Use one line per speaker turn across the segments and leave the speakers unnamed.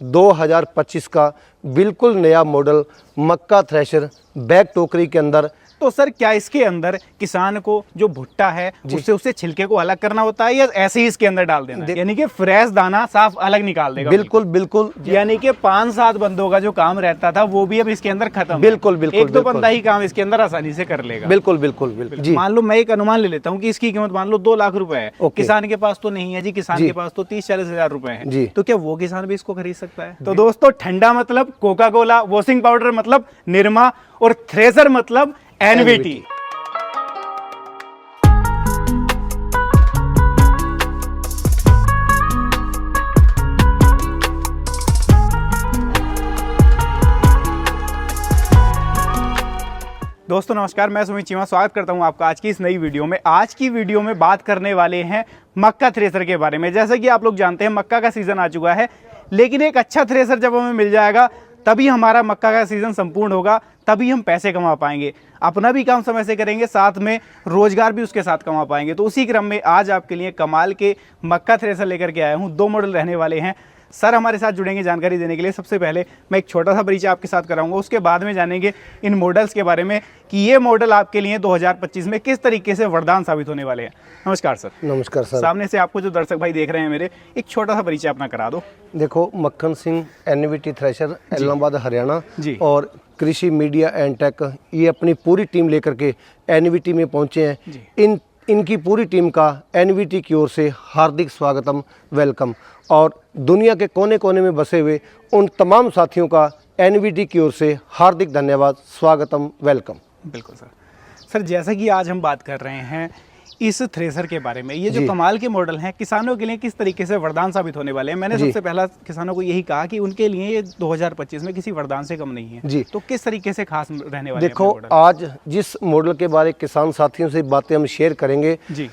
2025 का बिल्कुल नया मॉडल मक्का थ्रेशर बैक टोकरी के अंदर।
तो सर क्या इसके अंदर किसान को जो भुट्टा है उससे छिलके को अलग करना होता है या ऐसे ही इसके अंदर डाल देना है? यानी कि फ्रेश दाना साफ अलग निकाल देगा।
बिल्कुल बिल्कुल,
यानी कि 5-7 बंदों का जो काम रहता था वो भी अब इसके अंदर खत्म है।
बिल्कुल बिल्कुल,
एक दो बंदा ही काम इसके अंदर आसानी से कर लेगा।
बिल्कुल बिल्कुल बिल्कुल जी।
मान लो मैं एक अनुमान ले लेता हूँ कि इसकी कीमत मान लो 2 लाख रुपए है। किसान के पास तो नहीं है जी, किसान के पास तो 30-40 हजार रुपए है। तो क्या वो किसान भी इसको खरीद सकता है? तो दोस्तों, ठंडा मतलब कोका कोला, वॉशिंग पाउडर मतलब निरमा और थ्रेसर मतलब एनवीटी। दोस्तों नमस्कार, मैं सुमित चीमा स्वागत करता हूं आपका आज की इस नई वीडियो में। आज की वीडियो में बात करने वाले हैं मक्का थ्रेसर के बारे में। जैसा कि आप लोग जानते हैं मक्का का सीज़न आ चुका है, लेकिन एक अच्छा थ्रेसर जब हमें मिल जाएगा तभी हमारा मक्का का सीज़न संपूर्ण होगा, तभी हम पैसे कमा पाएंगे, अपना भी काम समय से करेंगे, साथ में रोजगार भी उसके साथ कमा पाएंगे। तो उसी क्रम में आज आपके लिए कमाल के मक्का थ्रेसर लेकर के आया हूँ। 2 मॉडल रहने वाले हैं। सर हमारे साथ जुड़ेंगे जानकारी देने के लिए। सबसे पहले मैं एक छोटा सा परिचय आपके साथ कराऊंगा, उसके बाद में जानेंगे इन मॉडल्स के बारे में कि ये मॉडल आपके लिए 2025 में किस तरीके से वरदान साबित होने वाले हैं। नमस्कार सर।
नमस्कार सर।
सामने से आपको जो दर्शक भाई देख रहे हैं मेरे, एक छोटा सा परिचय अपना करा दो।
देखो, मक्खन सिंह एनवीटी थ्रेशर इलाहाबाद हरियाणा
जी।
और कृषि मीडिया एंड टेक, ये अपनी पूरी टीम लेकर के एनवीटी में पहुंचे हैं। इनकी पूरी टीम का एनवीटी की ओर से हार्दिक स्वागतम, वेलकम। और दुनिया के कोने कोने में बसे हुए उन तमाम साथियों का एनवीटी की ओर से हार्दिक धन्यवाद, स्वागतम, वेलकम।
बिल्कुल सर। सर जैसा कि आज हम बात कर रहे हैं इस थ्रेसर के बारे में, ये जो कमाल के मॉडल हैं किसानों के लिए किस तरीके से वरदान साबित होने वाले हैं। मैंने सबसे पहला किसानों को यही कहा कि उनके लिए ये 2025 में किसी वरदान से कम नहीं है जी। तो किस तरीके से खास रहने वाले हैं?
देखो, आज जिस मॉडल के बारे किसान साथियों से बातें हम शेयर करेंगे जी,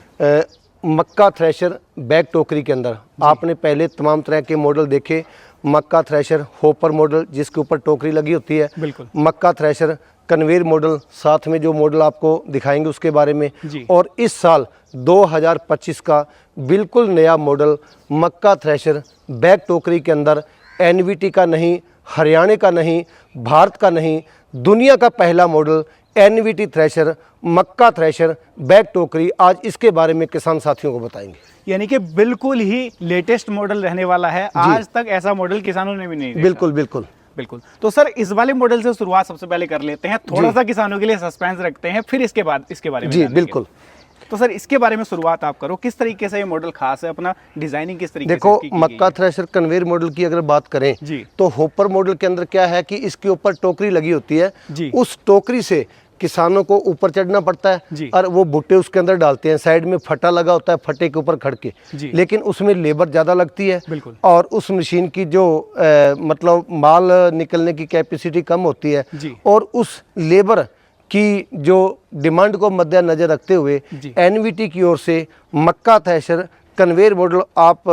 मक्का थ्रेशर बैक टोकरी के अंदर आपने पहले तमाम तरह के मॉडल देखे। मक्का थ्रेशर होपर मॉडल जिसके ऊपर टोकरी लगी होती है, बिल्कुल। मक्का थ्रेशर कन्वेयर मॉडल, साथ में जो मॉडल आपको दिखाएंगे उसके बारे में। और इस साल 2025 का बिल्कुल नया मॉडल मक्का थ्रेशर बैक टोकरी के अंदर एनवीटी का नहीं, हरियाणा का नहीं, भारत का नहीं, दुनिया का पहला मॉडल एनवीटी थ्रेशर मक्का थ्रेशर बैक टोकरी, आज इसके बारे में किसान साथियों को बताएंगे।
यानी कि बिल्कुल ही लेटेस्ट मॉडल रहने वाला है। आज तक ऐसा मॉडल किसानों ने भी नहीं देखा।
बिल्कुल बिल्कुल
बिल्कुल। तो सर इस वाले मॉडल से शुरुआत सबसे पहले कर लेते हैं, थोड़ा सा किसानों के लिए सस्पेंस रखते हैं, फिर इसके बाद इसके बारे में
जी बिल्कुल।
तो सर इसके बारे में शुरुआत आप करो, किस तरीके से ये मॉडल खास है, अपना डिजाइनिंग किस तरीके
देखो,
से की
मक्का थ्रेशर कन्वेयर मॉडल की अगर बात करें जी, तो होपर मॉडल के अंदर क्या है कि इसके ऊपर टोकरी लगी होती है जी। उस टोकरी से किसानों को ऊपर चढ़ना पड़ता है और वो भुट्टे उसके अंदर डालते हैं। साइड में फटा लगा होता है, फटे के ऊपर खड़के, लेकिन उसमें लेबर ज़्यादा लगती है और उस मशीन की जो मतलब माल निकलने की कैपेसिटी कम होती है। और उस लेबर की जो डिमांड को मद्देनजर रखते हुए एनवीटी की ओर से मक्का थ्रेशर कन्वेयर मॉडल आप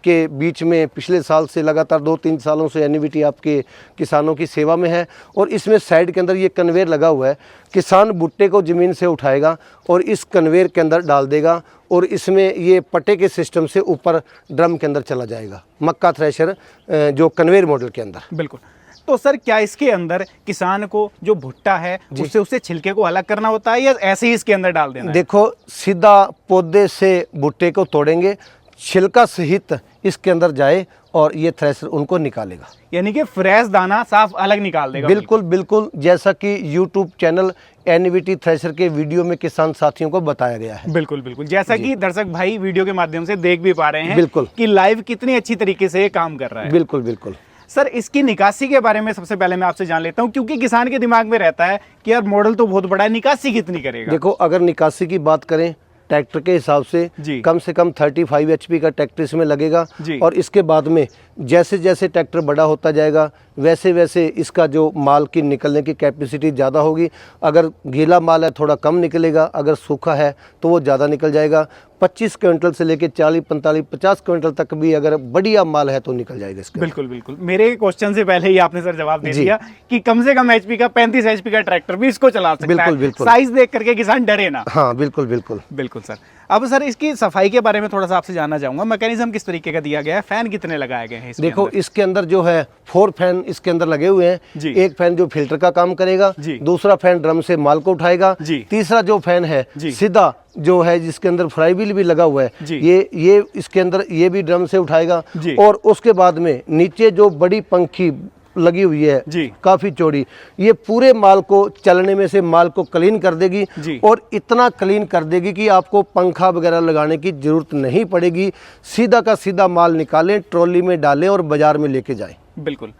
के बीच में पिछले साल से लगातार 2-3 सालों से एनवीटी आपके किसानों की सेवा में है। और इसमें साइड के अंदर ये कन्वेयर लगा हुआ है, किसान भुट्टे को ज़मीन से उठाएगा और इस कन्वेयर के अंदर डाल देगा और इसमें ये पट्टे के सिस्टम से ऊपर ड्रम के अंदर चला जाएगा, मक्का थ्रेशर जो कन्वेयर मॉडल के अंदर।
बिल्कुल। तो सर क्या इसके अंदर किसान को जो भुट्टा है उससे छिलके को अलग करना होता है या ऐसे ही इसके अंदर डाल देना है?
देखो, सीधा पौधे से भुट्टे को तोड़ेंगे, छिलका सहित इसके अंदर जाए और ये थ्रेशर उनको निकालेगा।
यानी कि फ्रेश दाना साफ अलग निकाल देगा।
बिल्कुल बिल्कुल, जैसा कि YouTube चैनल एनवीटी थ्रेशर के वीडियो में किसान साथियों को बताया गया है।
बिल्कुल बिल्कुल, जैसा कि दर्शक भाई वीडियो के माध्यम से देख भी पा रहे हैं बिल्कुल कि लाइव कितनी अच्छी तरीके से ये काम कर रहा है।
बिल्कुल बिल्कुल।
सर इसकी निकासी के बारे में सबसे पहले मैं आपसे जान लेता हूं, क्योंकि किसान के दिमाग में रहता है कि यार मॉडल तो बहुत बड़ा है, निकासी कितनी करेगा।
देखो, अगर निकासी की बात करें ट्रैक्टर के हिसाब से कम 35 HP का ट्रैक्टर इसमें लगेगा। और इसके बाद में जैसे जैसे ट्रैक्टर बड़ा होता जाएगा वैसे वैसे इसका जो माल की निकलने की कैपेसिटी ज़्यादा होगी। अगर गीला माल है थोड़ा कम निकलेगा, अगर सूखा है तो वो ज़्यादा निकल जाएगा। 25 क्विंटल से लेके 40, 45, 50 क्विंटल तक भी अगर बढ़िया माल है तो निकल जाएगा इसका।
बिल्कुल बिल्कुल, मेरे क्वेश्चन से पहले ही आपने सर जवाब दे दिया कि कम से कम HP का 35 HP का ट्रैक्टर भी इसको चला सकता है। बिल्कुल बिल्कुल, साइज देख करके किसान डरे ना।
हाँ बिल्कुल बिल्कुल
बिल्कुल सर। अब सर इसकी सफाई के बारे में थोड़ा सा आपसे जानना चाहूंगा, मैकेनिज्म किस तरीके का दिया गया है, फैन कितने लगाए गए हैं इसके
देखो
अंदर?
इसके अंदर जो है 4 फैन इसके अंदर लगे हुए हैं। एक फैन जो फिल्टर का काम करेगा, दूसरा फैन ड्रम से माल को उठाएगा, तीसरा जो फैन है सीधा जो है जिसके अंदर फ्राई व्हील भी लगा हुआ है, ये इसके अंदर ये भी ड्रम से उठाएगा। और उसके बाद में नीचे जो बड़ी पंखी लगी हुई है काफी चौड़ी, ये पूरे माल को चलने में से माल को क्लीन कर देगी और इतना क्लीन कर देगी कि आपको पंखा वगैरह लगाने की जरूरत नहीं पड़ेगी। सीधा का सीधा माल निकालें, ट्रॉली में डालें और बाजार में लेके जाएं।
बिल्कुल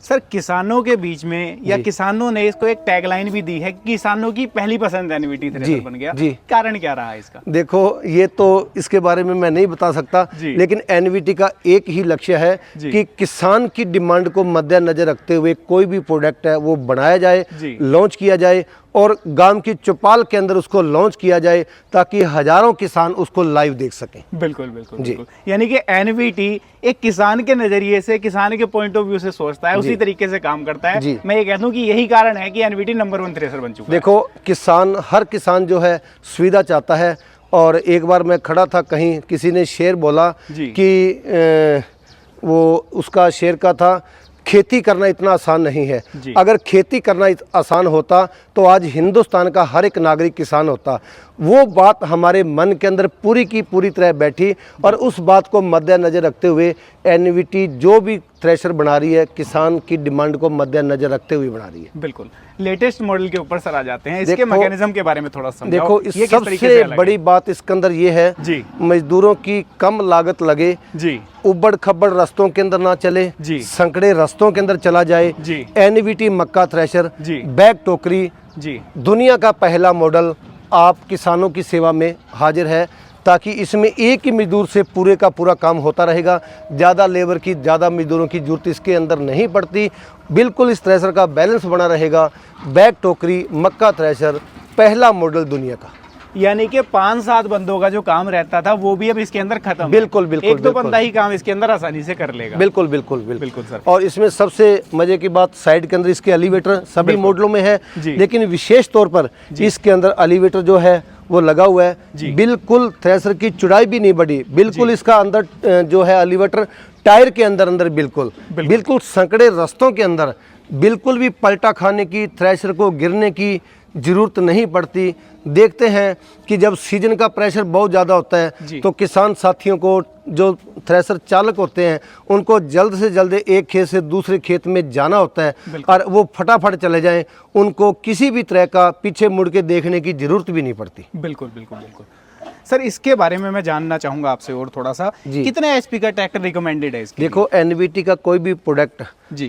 सर, किसानों के बीच में या किसानों ने इसको एक टैगलाइन भी दी है, किसानों की पहली पसंद एनवीटी थ्रेशर बन गया। कारण क्या रहा है इसका? देखो
ये तो इसके बारे में मैं नहीं बता सकता, लेकिन एनवीटी का एक ही लक्ष्य है कि किसान की डिमांड को मद्देनजर रखते हुए कोई भी प्रोडक्ट है वो बनाया जाए, लॉन्च किया जाए और गांव की चौपाल के अंदर उसको लॉन्च किया जाए ताकि हजारों किसान उसको लाइव देख सकें।
बिल्कुल बिल्कुल बिल्कुल। यानी कि एनवीटी एक किसान के नजरिए से, किसान के पॉइंट ऑफ व्यू से सोचता है, उसी तरीके से काम करता है। मैं ये कहता हूँ कि यही कारण है कि एनवीटी नंबर 1 थ्रेशर बन चुका है।
देखो किसान, हर किसान जो है सुविधा चाहता है। और एक बार मैं खड़ा था कहीं, किसी ने शेर बोला कि वो उसका शेर का था, खेती करना इतना आसान नहीं है। अगर खेती करना आसान होता तो आज हिंदुस्तान का हर एक नागरिक किसान होता। वो बात हमारे मन के अंदर पूरी की पूरी तरह बैठी और उस बात को मद्देनजर रखते हुए एनवीटी जो भी थ्रेशर बना रही है किसान की डिमांड को मद्देनजर रखते हुए बना रही है।
बिल्कुल। लेटेस्ट मॉडल के ऊपर सर आ जाते हैं, इसके मैकेनिज्म के बारे में थोड़ा समझाओ।
देखो इस सबसे बड़ी बात इसके अंदर ये है मजदूरों की कम लागत लगे, उबड़ खबड़ रास्तों के अंदर ना चले, संकड़े रास्तों के अंदर चला जाए। एनवीटी मक्का थ्रेशर बैग टोकरी दुनिया का पहला मॉडल आप किसानों की सेवा में हाजिर है, ताकि इसमें एक ही मजदूर से पूरे का पूरा काम होता रहेगा। ज़्यादा लेबर की, ज़्यादा मजदूरों की जरूरत इसके अंदर नहीं पड़ती। बिल्कुल इस थ्रेशर का बैलेंस बना रहेगा। बैग टोकरी मक्का थ्रेशर पहला मॉडल दुनिया का।
यानी कि 5-7 बंदों का जो काम रहता था वो भी अब इसके अंदर खत्म।
बिल्कुल बिल्कुल।
एक दो बंदा ही काम इसके अंदर आसानी से कर लेगा।
बिल्कुल बिल्कुल
बिल्कुल सर।
और इसमें सबसे मजे की बात, साइड के अंदर इसके एलिवेटर सभी मॉडलों में है, लेकिन विशेष तौर पर इसके अंदर एलिवेटर जो है वो लगा हुआ है। बिल्कुल थ्रेशर की चौड़ाई भी नहीं बढ़ी, बिल्कुल इसका अंदर जो है एलिवेटर टायर के अंदर अंदर बिल्कुल संकड़े रास्तों के अंदर बिल्कुल भी पलटा खाने की, थ्रेशर को गिरने की जरूरत नहीं पड़ती। देखते हैं कि जब सीजन का प्रेशर बहुत ज़्यादा होता है तो किसान साथियों को, जो थ्रेशर चालक होते हैं, उनको जल्द से जल्द एक खेत से दूसरे खेत में जाना होता है और वो फटाफट चले जाएं, उनको किसी भी तरह का पीछे मुड़ के देखने की जरूरत भी नहीं पड़ती।
बिल्कुल बिल्कुल बिल्कुल। सर इसके बारे में मैं जानना चाहूंगा आपसे और थोड़ा सा, कितने एचपी का ट्रैक्टर रिकमेंडेड है इसके?
देखो एनवीटी का कोई भी प्रोडक्ट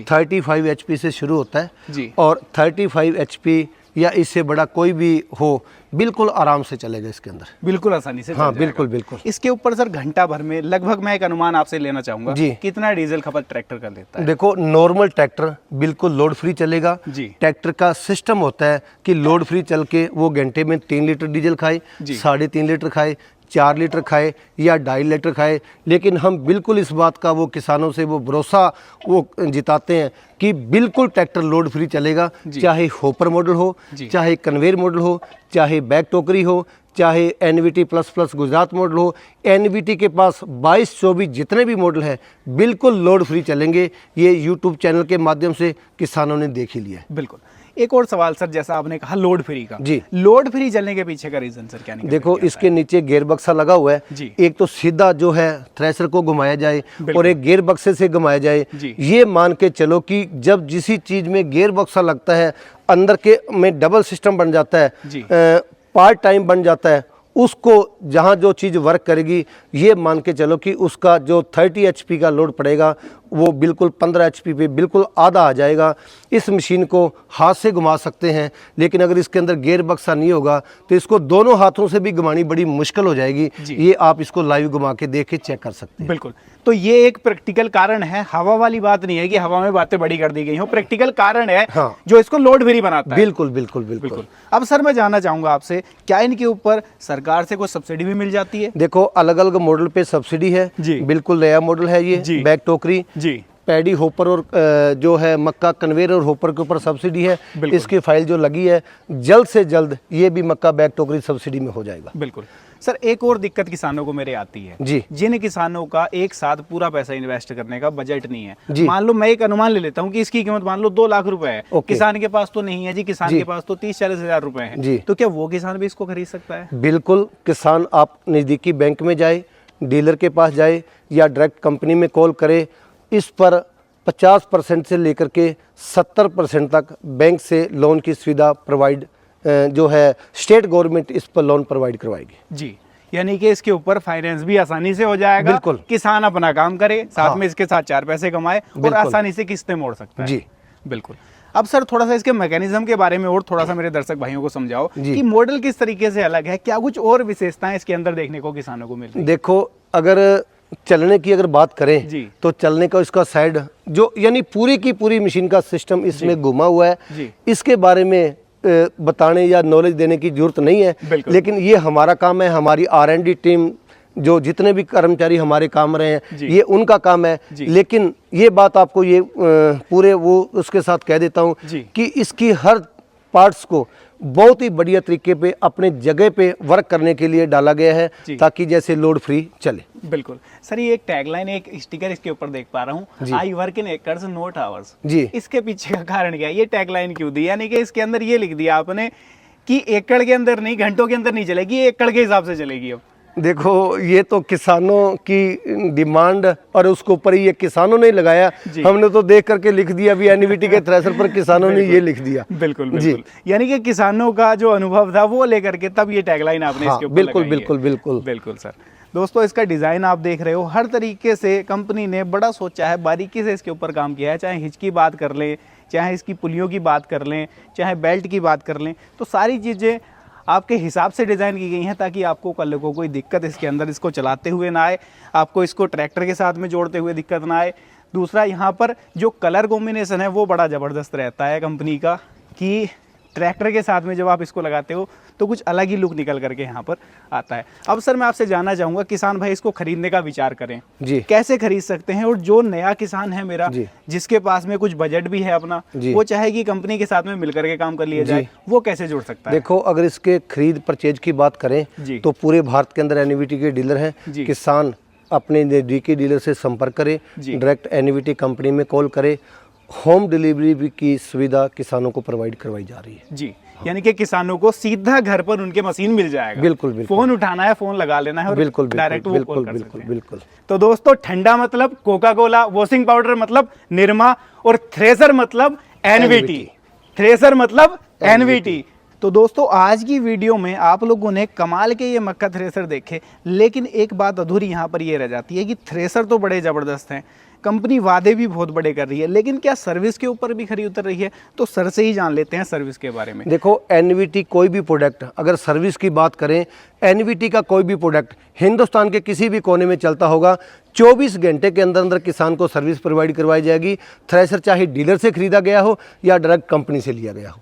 35 एचपी से शुरू होता है और 35 एचपी या इससे बड़ा कोई भी हो बिल्कुल आराम से चलेगा इसके अंदर,
बिल्कुल आसानी से।
हाँ बिल्कुल बिल्कुल।
इसके ऊपर सर घंटा भर में लगभग मैं एक अनुमान आपसे लेना चाहूंगा, कितना डीजल खपत ट्रैक्टर का लेता है?
देखो नॉर्मल ट्रैक्टर बिल्कुल लोड फ्री चलेगा। ट्रैक्टर का सिस्टम होता है कि लोड फ्री चल के वो घंटे में 3 लीटर डीजल खाए, 3.5 लीटर खाए, 4 लीटर खाए या 2.5 लीटर खाए। लेकिन हम बिल्कुल इस बात का वो किसानों से वो भरोसा वो जिताते हैं कि बिल्कुल ट्रैक्टर लोड फ्री चलेगा, चाहे होपर मॉडल हो, चाहे कन्वेयर मॉडल हो, चाहे बैग टोकरी हो, चाहे NVT plus plus Gujarat model हो। एनवीटी के पास 22-24 जितने भी मॉडल हैं बिल्कुल लोड फ्री चलेंगे। ये यूट्यूब चैनल के माध्यम से किसानों ने देख ही लिया है।
बिल्कुल। एक और सवाल सर, जैसा आपने कहा लोड फ्री का, लोड फ्री चलने के पीछे का रीजन सर क्या?
देखो इसके नीचे गियर बक्सा लगा हुआ है, एक तो सीधा जो है थ्रेशर को घुमाया जाए और एक गियर बक्से से घुमाया जाए। ये मान के चलो कि जब जिस चीज में गियर बक्सा लगता है अंदर के में डबल सिस्टम बन जाता है, पार्ट टाइम बन जाता है, उसको जहाँ जो चीज़ वर्क करेगी ये मान के चलो कि उसका जो 30 एचपी का लोड पड़ेगा वो बिल्कुल 15 एचपी पे बिल्कुल आधा आ जाएगा। इस मशीन को हाथ से घुमा सकते हैं, लेकिन अगर इसके अंदर गियर बक्सा नहीं होगा तो इसको दोनों हाथों से भी घुमानी बड़ी मुश्किल हो जाएगी। ये आप इसको लाइव घुमा के देख के चेक कर सकते हैं।
बिल्कुल। तो ये एक प्रैक्टिकल कारण है, हवा वाली बात नहीं है कि हवा में बातें बड़ी कर दी गई हो, प्रैक्टिकल कारण है जो इसको लोड फ्री बनाता है।
बिल्कुल बिल्कुल बिल्कुल।
अब सर मैं जानना चाहूंगा आपसे, क्या इनके ऊपर सरकार से कोई सब्सिडी भी मिल जाती है?
देखो अलग अलग मॉडल पे सब्सिडी है, बिल्कुल नया मॉडल है ये बैग टोकरी। पैडी होपर और जो है मक्का कन्वेयर और होपर के ऊपर सब्सिडी है, इसकी फाइल जो लगी है, जल्द से जल्द ये भी मक्का बैग टोकरी सब्सिडी में हो जाएगा।
बिल्कुल सर, एक और दिक्कत किसानों को मेरे आती है
जी,
जिन किसानों का एक साथ पूरा पैसा इन्वेस्ट करने का बजट नहीं है। मान लो मैं एक अनुमान ले लेता हूँ कि इसकी कीमत मान लो 2 लाख रुपए है, किसान के पास तो नहीं है जी, किसान के पास तो 30-40 हजार रुपए है, तो क्या वो किसान भी इसको खरीद सकता है?
बिल्कुल, किसान आप नज़दीकी बैंक में जाए, डीलर के पास जाए या डायरेक्ट कंपनी में कॉल करे। इस पर 50% से लेकर के 70% तक बैंक से लोन की सुविधा प्रोवाइड जो है स्टेट गवर्नमेंट इस पर लोन प्रोवाइड करवाएगी
जी। यानी कि इसके ऊपर फाइनेंस भी आसानी से हो जाएगा।
बिल्कुल,
किसान अपना काम करे, साथ में इसके साथ 4 पैसे कमाए और आसानी से किस्तें मोड़ सकता है
जी।
बिल्कुल। अब सर थोड़ा सा इसके मैकेनिज्म के बारे में और थोड़ा सा मेरे दर्शक भाइयों को समझाओ कि मॉडल किस तरीके से अलग है, क्या कुछ और विशेषताएं इसके अंदर देखने को किसानों को मिल रही है?
देखो, अगर चलने की अगर बात करें तो चलने का इसका साइड जो यानी पूरी की पूरी मशीन का सिस्टम इसमें घुमा हुआ है, इसके बारे में बताने या नॉलेज देने की जरूरत नहीं है, लेकिन ये हमारा काम है। हमारी R&D टीम जो जितने भी कर्मचारी हमारे काम रहे हैं ये उनका काम है। लेकिन ये बात आपको ये पूरे वो उसके साथ कह देता हूँ कि इसकी हर पार्ट्स को बहुत ही बढ़िया तरीके पे अपने जगह पे वर्क करने के लिए डाला गया है ताकि जैसे लोड फ्री चले।
बिल्कुल सर, ये एक टैगलाइन, एक स्टिकर इसके ऊपर देख पा रहा हूँ, I work in acres not hours जी। इसके पीछे का कारण क्या है? ये टैगलाइन क्यों दी? यानी कि इसके अंदर ये लिख दिया आपने कि एकड़ के अंदर नहीं, घंटों के अंदर नहीं चलेगी, ये एकड़ के हिसाब से चलेगी। अब
देखो, ये तो किसानों की डिमांड और उसके ऊपर ही ये किसानों ने लगाया, हमने तो देख करके लिख दिया भी एनवीटी के थ्रेशर पर किसानों ने ये लिख दिया।
बिल्कुल बिल्कुल, यानी कि किसानों का जो अनुभव था वो लेकर के तब ये टैगलाइन आपने इसके ऊपर
बिल्कुल बिल्कुल बिल्कुल
बिल्कुल सर। दोस्तों, इसका डिज़ाइन आप देख रहे हो, हर तरीके से कंपनी ने बड़ा सोचा है, बारीकी से इसके ऊपर काम किया है। चाहे हिच की बात कर लें, चाहे इसकी पुलियों की बात कर लें, चाहे बेल्ट की बात कर लें, तो सारी चीज़ें आपके हिसाब से डिज़ाइन की गई हैं ताकि आपको कल को कोई दिक्कत इसके अंदर इसको चलाते हुए ना आए, आपको इसको ट्रैक्टर के साथ में जोड़ते हुए दिक्कत ना आए। दूसरा, यहाँ पर जो कलर कॉम्बिनेशन है वो बड़ा ज़बरदस्त रहता है कंपनी का कि ट्रैक्टर के साथ में जब आप इसको लगाते हो तो कुछ अलग ही लुक निकल करके यहाँ पर आता है। अब सर मैं आपसे जानना चाहूँगा, किसान भाई इसको खरीदने का विचार करें जी, कैसे खरीद सकते हैं? और जो नया किसान है मेरा, जिसके पास में कुछ बजट भी है अपना, वो चाहे कि कंपनी के साथ में मिलकर के काम कर लिया जाए, वो कैसे जुड़ सकता है?
देखो, अगर इसके खरीद परचेज की बात करें तो पूरे भारत के अंदर एनवीटी के डीलर हैं। किसान अपने नजदीकी डीलर से संपर्क करे, डायरेक्ट एनवीटी कंपनी में कॉल करे। होम डिलीवरी की सुविधा किसानों को प्रोवाइड करवाई जा रही है
जी। यानी कि किसानों को सीधा घर पर उनके मशीन मिल जाएगा।
बिल्कुल बिल्कुल,
फोन उठाना है, फोन लगा लेना है और
बिल्कुल
डायरेक्ट वो कॉल कर
बिल्कुल बिल्कुल।
तो दोस्तों, ठंडा मतलब कोका कोला, वॉशिंग पाउडर मतलब निरमा और थ्रेसर मतलब एनवीटी, थ्रेसर मतलब एनवीटी। तो दोस्तों, आज की वीडियो में आप लोगों ने कमाल के ये मक्का थ्रेसर देखे, लेकिन एक बात अधूरी यहाँ पर ये रह जाती है कि थ्रेसर तो बड़े ज़बरदस्त हैं, कंपनी वादे भी बहुत बड़े कर रही है, लेकिन क्या सर्विस के ऊपर भी खरी उतर रही है? तो सर से ही जान लेते हैं सर्विस के बारे में।
देखो, एनवीटी कोई भी प्रोडक्ट, अगर सर्विस की बात करें, एनवीटी का कोई भी प्रोडक्ट हिंदुस्तान के किसी भी कोने में चलता होगा, 24 घंटे के अंदर अंदर किसान को सर्विस प्रोवाइड करवाई जाएगी। थ्रेसर चाहे डीलर से खरीदा गया हो या डायरेक्ट कंपनी से लिया गया हो।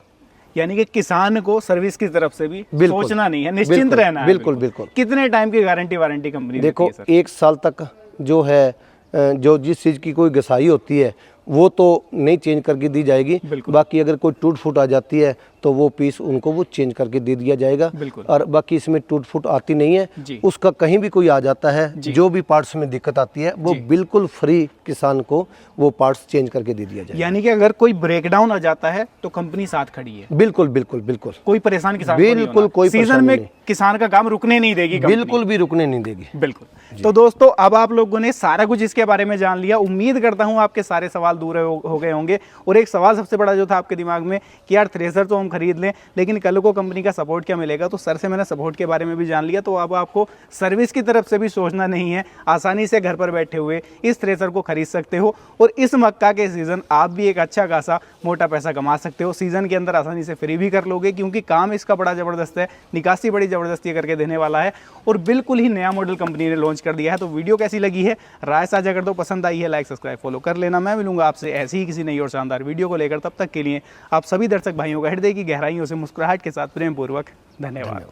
यानी कि किसान को सर्विस की तरफ से भी सोचना नहीं है, निश्चिंत रहना है।
बिल्कुल बिल्कुल।
कितने टाइम की गारंटी वारंटी कंपनी
देखो, 1 साल तक जो है जो जिस चीज़ की कोई घसाई होती है वो तो नहीं चेंज करके दी जाएगी। बाकी अगर कोई टूट फूट आ जाती है तो वो पीस उनको वो चेंज करके दे दिया जाएगा। और बाकी इसमें टूट फूट आती नहीं है। उसका कहीं भी कोई आ जाता है, जो भी पार्ट्स में दिक्कत आती है वो बिल्कुल फ्री किसान को वो पार्ट्स चेंज करके दे दिया जाएगा।
यानी कि अगर कोई ब्रेकडाउन आ जाता है तो कंपनी साथ खड़ी है।
बिल्कुल बिल्कुल बिल्कुल,
कोई परेशान किसान
बिल्कुल कोई
सीजन में किसान का काम रुकने नहीं देगी,
बिल्कुल भी रुकने नहीं देगी।
बिल्कुल। तो दोस्तों, अब आप लोगों ने सारा कुछ इसके बारे में जान लिया। उम्मीद करता हूं आपके सारे सवाल दूर हो गए होंगे। और एक सवाल सबसे बड़ा जो था आपके दिमाग में कि यार थ्रेसर तो हम खरीद लें, लेकिन कल को कंपनी का सपोर्ट क्या मिलेगा? तो सर से मैंने सपोर्ट के बारे में भी जान लिया। तो अब आपको सर्विस की तरफ से भी सोचना नहीं है, आसानी से घर पर बैठे हुए इस थ्रेसर को खरीद सकते हो। और इस मक्का के सीजन आप भी एक अच्छा खासा मोटा पैसा कमा सकते हो। सीजन के अंदर आसानी से फ्री भी कर लोगे, क्योंकि काम इसका बड़ा ज़बरदस्त है, निकासी बड़ी ज़बरदस्ती करके देने वाला है और बिल्कुल ही नया मॉडल कंपनी ने लॉन्च कर दिया है। तो वीडियो कैसी लगी है राय साझा कर दो, पसंद आई है लाइक सब्सक्राइब फॉलो कर लेना। मैं मिलूंगा आपसे ऐसी ही किसी नई और शानदार वीडियो को लेकर। तब तक के लिए आप सभी दर्शक भाइयों का हृदय की गहराइयों से मुस्कुराहट के साथ प्रेम पूर्वक धन्यवाद।